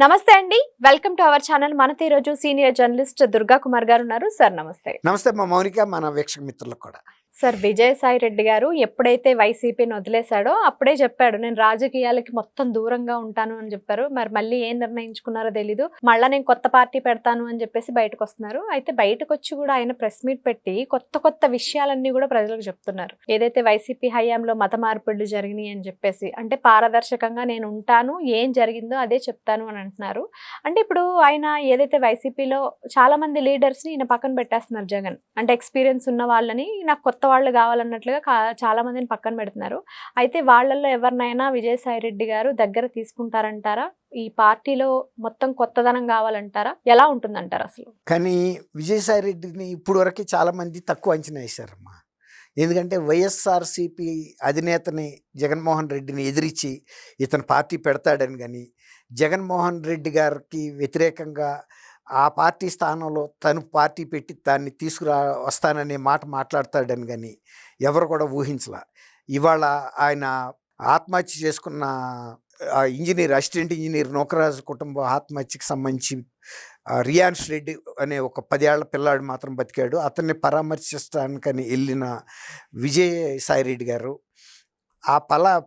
నమస్తే అండి. Welcome to our channel. మనతో ఈరోజు సీనియర్ జర్నలిస్ట్ దుర్గా కుమార్ గారు ఉన్నారు. సార్ నమస్తే. నమస్తే మా మౌనిక, మన వీక్షక మిత్రులకు కూడా. సార్, విజయసాయి రెడ్డి గారు ఎప్పుడైతే వైసీపీని వదిలేశాడో అప్పుడే చెప్పాడు, నేను రాజకీయాలకి మొత్తం దూరంగా ఉంటాను అని చెప్పారు. మరి మళ్ళీ ఏం నిర్ణయించుకున్నారో తెలీదు. మళ్ళీ నేను కొత్త పార్టీ పెడతాను అని చెప్పేసి బయటకు వస్తున్నారు. అయితే బయటకు వచ్చి కూడా ఆయన ప్రెస్ మీట్ పెట్టి కొత్త కొత్త విషయాలన్నీ కూడా ప్రజలకు చెప్తున్నారు. ఏదైతే వైసీపీ హయాంలో మత మార్పిడులు జరిగినాయి అని చెప్పేసి, అంటే పారదర్శకంగా నేను ఉంటాను, ఏం జరిగిందో అదే చెప్తాను అని అంటున్నారు. అంటే ఇప్పుడు ఆయన ఏదైతే వైసీపీలో చాలా మంది లీడర్స్ ని ఈయన పక్కన పెట్టేస్తున్నారు జగన్. అంటే ఎక్స్పీరియన్స్ ఉన్న వాళ్ళని నాకు కొత్త వాళ్ళు కావాలన్నట్లుగా చాలా మందిని పక్కన పెడుతున్నారు. అయితే వాళ్ళల్లో ఎవరినైనా విజయసాయి రెడ్డి గారు దగ్గర తీసుకుంటారంటారా? ఈ పార్టీలో మొత్తం కొత్తదనం కావాలంటారా? ఎలా ఉంటుందంటారు అసలు? కానీ విజయసాయి రెడ్డిని ఇప్పుడు వరకు చాలా మంది తక్కువ అంచనా వేశారమ్మా. ఎందుకంటే వైఎస్ఆర్సీపీ అధినేతని జగన్మోహన్ రెడ్డిని ఎదిరించి ఇతను పార్టీ పెడతాడని, కానీ జగన్మోహన్ రెడ్డి గారికి వ్యతిరేకంగా ఆ పార్టీ స్థానంలో తను పార్టీ పెట్టి దాన్ని వస్తాననే మాట మాట్లాడతాడని కానీ ఎవరు కూడా ఊహించలా. ఇవాళ ఆయన ఆత్మహత్య చేసుకున్న అసిస్టెంట్ ఇంజనీర్ నూకరాజు కుటుంబం ఆత్మహత్యకి సంబంధించి రియాన్స్ రెడ్డి అనే ఒక 10 ఏళ్ల పిల్లాడు మాత్రం బతికాడు. అతన్ని పరామర్శించడానికని వెళ్ళిన విజయసాయి రెడ్డి గారు ఆ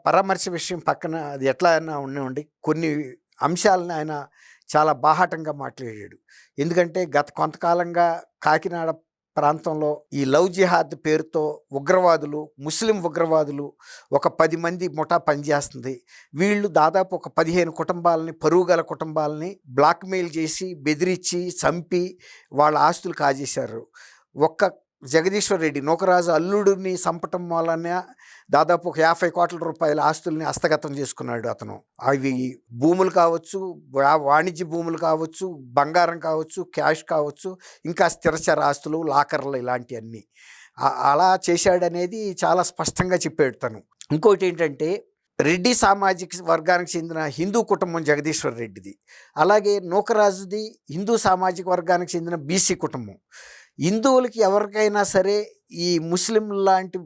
పరామర్శ విషయం పక్కన అది ఎట్లా అయినా ఉండి కొన్ని అంశాలను ఆయన చాలా బాహాటంగా మాట్లాడాడు. ఎందుకంటే గత కొంతకాలంగా కాకినాడ ప్రాంతంలో ఈ లవ్ జిహాద్ పేరుతో ఉగ్రవాదులు, ముస్లిం ఉగ్రవాదులు ఒక 10 మంది ముఠా పనిచేస్తుంది. వీళ్ళు దాదాపు ఒక 15 కుటుంబాలని, పరువుగల కుటుంబాలని బ్లాక్మెయిల్ చేసి, బెదిరించి, చంపి వాళ్ళ ఆస్తులు కాజేశారు. ఒక్క జగదీశ్వర్ రెడ్డి నూకరాజు అల్లుడిని చంపటం వలన దాదాపు ఒక 50 కోట్ల రూపాయల ఆస్తుల్ని హస్తగతం చేసుకున్నాడు అతను. అవి భూములు కావచ్చు, వాణిజ్య భూములు కావచ్చు, బంగారం కావచ్చు, క్యాష్ కావచ్చు, ఇంకా స్థిరచర ఆస్తులు, లాకర్లు, ఇలాంటివన్నీ అలా చేశాడనేది చాలా స్పష్టంగా చెప్పాడు తను. ఇంకోటి ఏంటంటే, రెడ్డి సామాజిక వర్గానికి చెందిన హిందూ కుటుంబం జగదీశ్వర్ రెడ్డిది, అలాగే నూకరాజుది హిందూ సామాజిక వర్గానికి చెందిన బీసీ కుటుంబం. హిందువులకి ఎవరికైనా సరే ఈ ముస్లిం లాంటి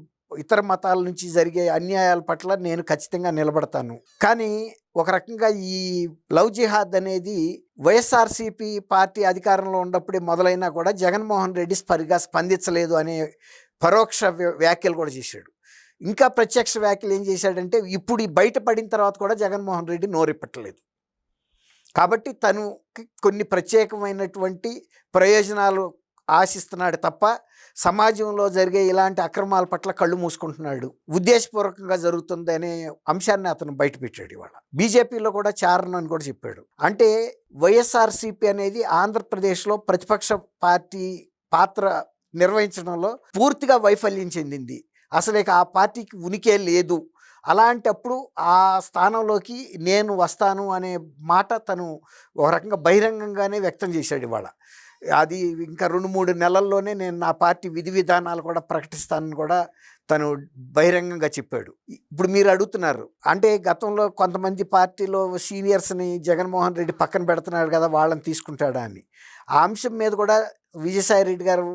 ఇతర మతాల నుంచి జరిగే అన్యాయాల పట్ల నేను ఖచ్చితంగా నిలబడతాను. కానీ ఒక రకంగా ఈ లవ్ జిహాద్ అనేది వైఎస్ఆర్సీపీ పార్టీ అధికారంలో ఉన్నప్పుడే మొదలైనా కూడా జగన్మోహన్ రెడ్డి సరిగా స్పందించలేదు అనే పరోక్ష వ్యాఖ్యలు కూడా చేశాడు. ఇంకా ప్రత్యక్ష వ్యాఖ్యలు ఏం చేశాడంటే, ఇప్పుడు బయటపడిన తర్వాత కూడా జగన్మోహన్ రెడ్డి నోరెప్పట్లేదు. కాబట్టి తను కొన్ని ప్రత్యేకమైనటువంటి ప్రయోజనాలు ఆశిస్తున్నాడు తప్ప సమాజంలో జరిగే ఇలాంటి అక్రమాల పట్ల కళ్ళు మూసుకుంటున్నాడు. ఉద్దేశపూర్వకంగా జరుగుతుంది అనే అంశాన్ని అతను బయటపెట్టాడు. ఇవాళ బీజేపీలో కూడా చారణ అని కూడా చెప్పాడు. అంటే వైఎస్ఆర్సీపీ అనేది ఆంధ్రప్రదేశ్లో ప్రతిపక్ష పార్టీ పాత్ర నిర్వహించడంలో పూర్తిగా వైఫల్యం చెందింది. అసలు ఇక ఆ పార్టీకి ఉనికే లేదు. అలాంటప్పుడు ఆ స్థానంలోకి నేను వస్తాను అనే మాట తను ఒక రకంగా బహిరంగంగానే వ్యక్తం చేశాడు. ఇవాళ అది ఇంకా 2-3 నెలల్లోనే నేను నా పార్టీ విధి విధానాలు కూడా ప్రకటిస్తానని కూడా తను బహిరంగంగా చెప్పాడు. ఇప్పుడు మీరు అడుగుతున్నారు, అంటే గతంలో కొంతమంది పార్టీలో సీనియర్స్ని జగన్మోహన్ రెడ్డి పక్కన పెడుతున్నాడు కదా, వాళ్ళని తీసుకుంటాడా అని. ఆ అంశం మీద కూడా విజయసాయి రెడ్డి గారు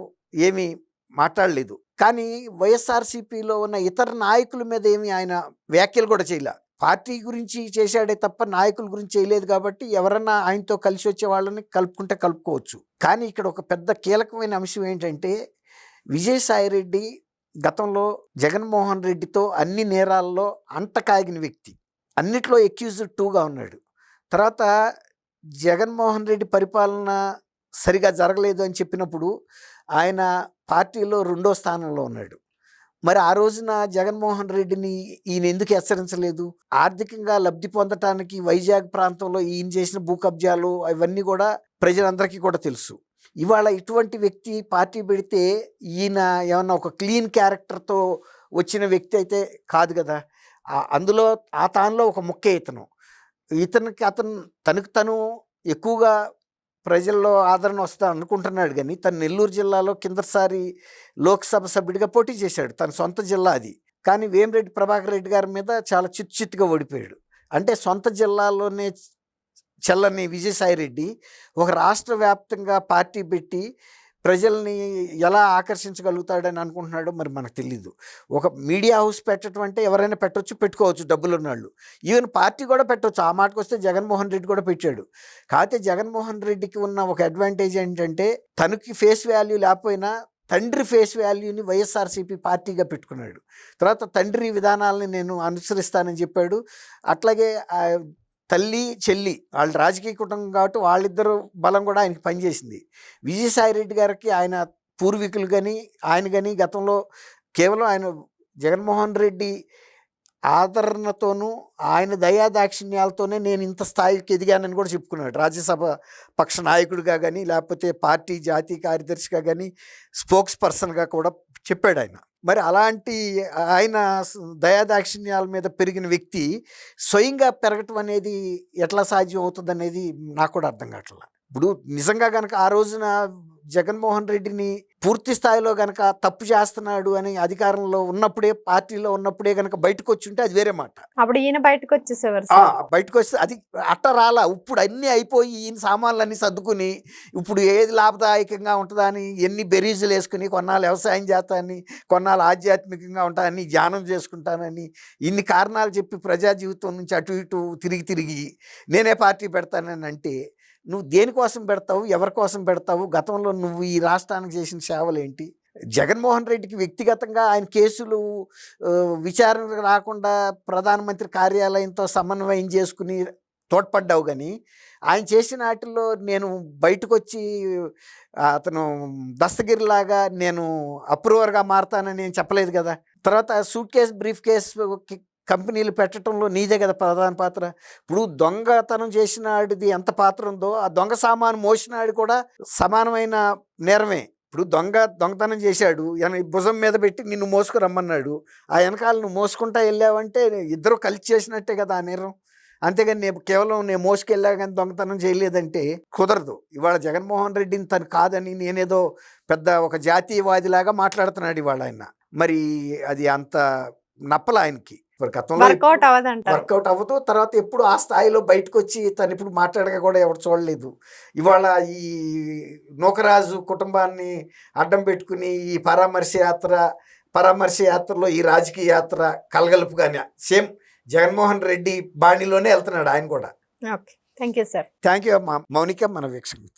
ఏమీ మాట్లాడలేదు. కానీ వైఎస్ఆర్సీపీలో ఉన్న ఇతర నాయకుల మీద ఏమి ఆయన వ్యాఖ్యలు కూడా చేయలే. పార్టీ గురించి చేశాడే తప్ప నాయకుల గురించి చేయలేదు. కాబట్టి ఎవరన్నా ఆయనతో కలిసి వచ్చే వాళ్ళని కలుపుకుంటే కలుపుకోవచ్చు. కానీ ఇక్కడ ఒక పెద్ద కీలకమైన అంశం ఏంటంటే, విజయసాయి రెడ్డి గతంలో జగన్మోహన్ రెడ్డితో అన్ని నేరాల్లో అంటకాగిన వ్యక్తి, అన్నిట్లో అక్యూజ్డ్ 2గా ఉన్నాడు. తర్వాత జగన్మోహన్ రెడ్డి పరిపాలన సరిగా జరగలేదు అని చెప్పినప్పుడు ఆయన పార్టీలో 2వ స్థానంలో ఉన్నాడు. మరి ఆ రోజున జగన్మోహన్ రెడ్డిని ఈయన ఎందుకు హెచ్చరించలేదు? ఆర్థికంగా లబ్ధి పొందటానికి వైజాగ్ ప్రాంతంలో ఈయన చేసిన భూ కబ్జాలు అవన్నీ కూడా ప్రజలందరికీ కూడా తెలుసు. ఇవాళ ఇటువంటి వ్యక్తి పార్టీ పెడితే ఈయన ఏమన్నా ఒక క్లీన్ క్యారెక్టర్తో వచ్చిన వ్యక్తి అయితే కాదు కదా. అందులో ఆ తానులో ఒక ముఖ్య తనకు తను ఎక్కువగా ప్రజల్లో ఆదరణ వస్తా అనుకుంటున్నాడు. కానీ తను నెల్లూరు జిల్లాలో కిందసారి లోక్సభ సభ్యుడిగా పోటీ చేశాడు, తన సొంత జిల్లా అది. కానీ వేమిరెడ్డి ప్రభాకర్ రెడ్డి గారి మీద చాలా చిత్తుగా ఓడిపోయాడు. అంటే సొంత జిల్లాలోనే చెల్లని విజయసాయి రెడ్డి ఒక రాష్ట్ర వ్యాప్తంగా పార్టీ పెట్టి ప్రజల్ని ఎలా ఆకర్షించగలుగుతాడని అనుకుంటున్నాడో మరి మనకు తెలీదు. ఒక మీడియా హౌస్ పెట్టడం అంటే ఎవరైనా పెట్టొచ్చు, పెట్టుకోవచ్చు డబ్బులున్నోళ్ళు. ఈవెన్ పార్టీ కూడా పెట్టొచ్చు. ఆ మాటకొస్తే జగన్మోహన్ రెడ్డి కూడా పెట్టాడు. కాకపోతే జగన్మోహన్ రెడ్డికి ఉన్న ఒక అడ్వాంటేజ్ ఏంటంటే తనకి ఫేస్ వాల్యూ లేకపోయినా తండ్రి ఫేస్ వాల్యూని వైఎస్ఆర్సీపీ పార్టీగా పెట్టుకున్నాడు. తర్వాత తండ్రి విధానాలని నేను అనుసరిస్తానని చెప్పాడు. అట్లాగే తల్లి చెల్లి వాళ్ళు రాజకీయ కుటుంబం కాబట్టి వాళ్ళిద్దరు బలం కూడా ఆయనకి పనిచేసింది. విజయసాయి రెడ్డి గారికి ఆయన పూర్వీకులు కానీ ఆయన కానీ గతంలో కేవలం ఆయన జగన్మోహన్ రెడ్డి ఆదరణతోనూ ఆయన దయాదాక్షిణ్యాలతోనే నేను ఇంత స్థాయికి ఎదిగానని కూడా చెప్పుకున్నాడు. రాజ్యసభ పక్ష నాయకుడిగా కానీ లేకపోతే పార్టీ జాతీయ కార్యదర్శిగా కానీ స్పోక్స్ పర్సన్గా కూడా చెప్పాడు ఆయన. మరి అలాంటి ఆయన దయాదాక్షిణ్యాల మీద పెరిగిన వ్యక్తి స్వయంగా పెరగటం అనేది ఎట్లా సాధ్యం అవుతుంది అనేది నాకు కూడా అర్థం కావట్లేదు. ఇప్పుడు నిజంగా కనుక ఆ రోజున జగన్మోహన్ రెడ్డిని పూర్తి స్థాయిలో కనుక తప్పు చేస్తున్నాడు అని అధికారంలో ఉన్నప్పుడే పార్టీలో ఉన్నప్పుడే కనుక బయటకు వచ్చి ఉంటే అది వేరే మాట. అప్పుడు ఈయన బయటకు వచ్చేసేవారు. బయటకు వస్తే అది అట్ట రాలా. ఇప్పుడు అన్నీ అయిపోయి ఈయన సామాన్లన్నీ సర్దుకుని ఇప్పుడు ఏది లాభదాయకంగా ఉంటుందా అని ఎన్ని బెరీజులు వేసుకుని కొన్నాళ్ళు వ్యవసాయం చేస్తానని, కొన్నాళ్ళు ఆధ్యాత్మికంగా ఉంటానని, ధ్యానం చేసుకుంటానని ఇన్ని కారణాలు చెప్పి ప్రజా జీవితం నుంచి అటు ఇటు తిరిగి నేనే పార్టీ పెడతానని అంటే నువ్వు దేనికోసం పెడతావు, ఎవరి కోసం పెడతావు, గతంలో నువ్వు ఈ రాష్ట్రానికి చేసిన సేవలు ఏంటి? జగన్మోహన్ రెడ్డికి వ్యక్తిగతంగా ఆయన కేసులు విచారణకు రాకుండా ప్రధానమంత్రి కార్యాలయంతో సమన్వయం చేసుకుని తోడ్పడ్డావు. కానీ ఆయన చేసిన వాటిల్లో నేను బయటకు వచ్చి అతను దస్తగిరిలాగా నేను అప్రూవర్గా మారతానని నేను చెప్పలేదు కదా. తర్వాత సూట్ కేస్ బ్రీఫ్ కేస్ కంపెనీలు పెట్టడంలో నీదే కదా ప్రధాన పాత్ర. ఇప్పుడు దొంగతనం చేసినాడిది ఎంత పాత్ర ఉందో ఆ దొంగ సామాను మోసినాడు కూడా సమానమైన నేరమే. ఇప్పుడు దొంగతనం చేశాడు, భుజం మీద పెట్టి నిన్ను మోసుకురమ్మన్నాడు. ఆ వెనకాల నువ్వు మోసుకుంటా వెళ్ళావంటే ఇద్దరు కలిసి చేసినట్టే కదా ఆ నేరం. అంతేగాని నేను మోసుకెళ్ళా కానీ దొంగతనం చేయలేదంటే కుదరదు. ఇవాళ జగన్మోహన్ రెడ్డిని తను కాదని నేనేదో పెద్ద ఒక జాతీయవాదిలాగా మాట్లాడుతున్నాడు ఇవాళ ఆయన. మరి అది అంత నప్పల ఆయనకి. గతంలో వర్కౌట్ అవ్వదు. తర్వాత ఎప్పుడు ఆ స్థాయిలో బయటకు వచ్చి తను ఇప్పుడు మాట్లాడక కూడా ఎవరు చూడలేదు. ఇవాళ ఈ నూకరాజు కుటుంబాన్ని అడ్డం పెట్టుకుని ఈ పరామర్శ యాత్రలో ఈ రాజకీయ యాత్ర కలగలుపుగానే సేమ్ జగన్మోహన్ రెడ్డి బాణిలోనే వెళ్తున్నాడు ఆయన కూడా. Thank you sir. Thank you అమ్మా మౌనిక, మన వీక్షకులు.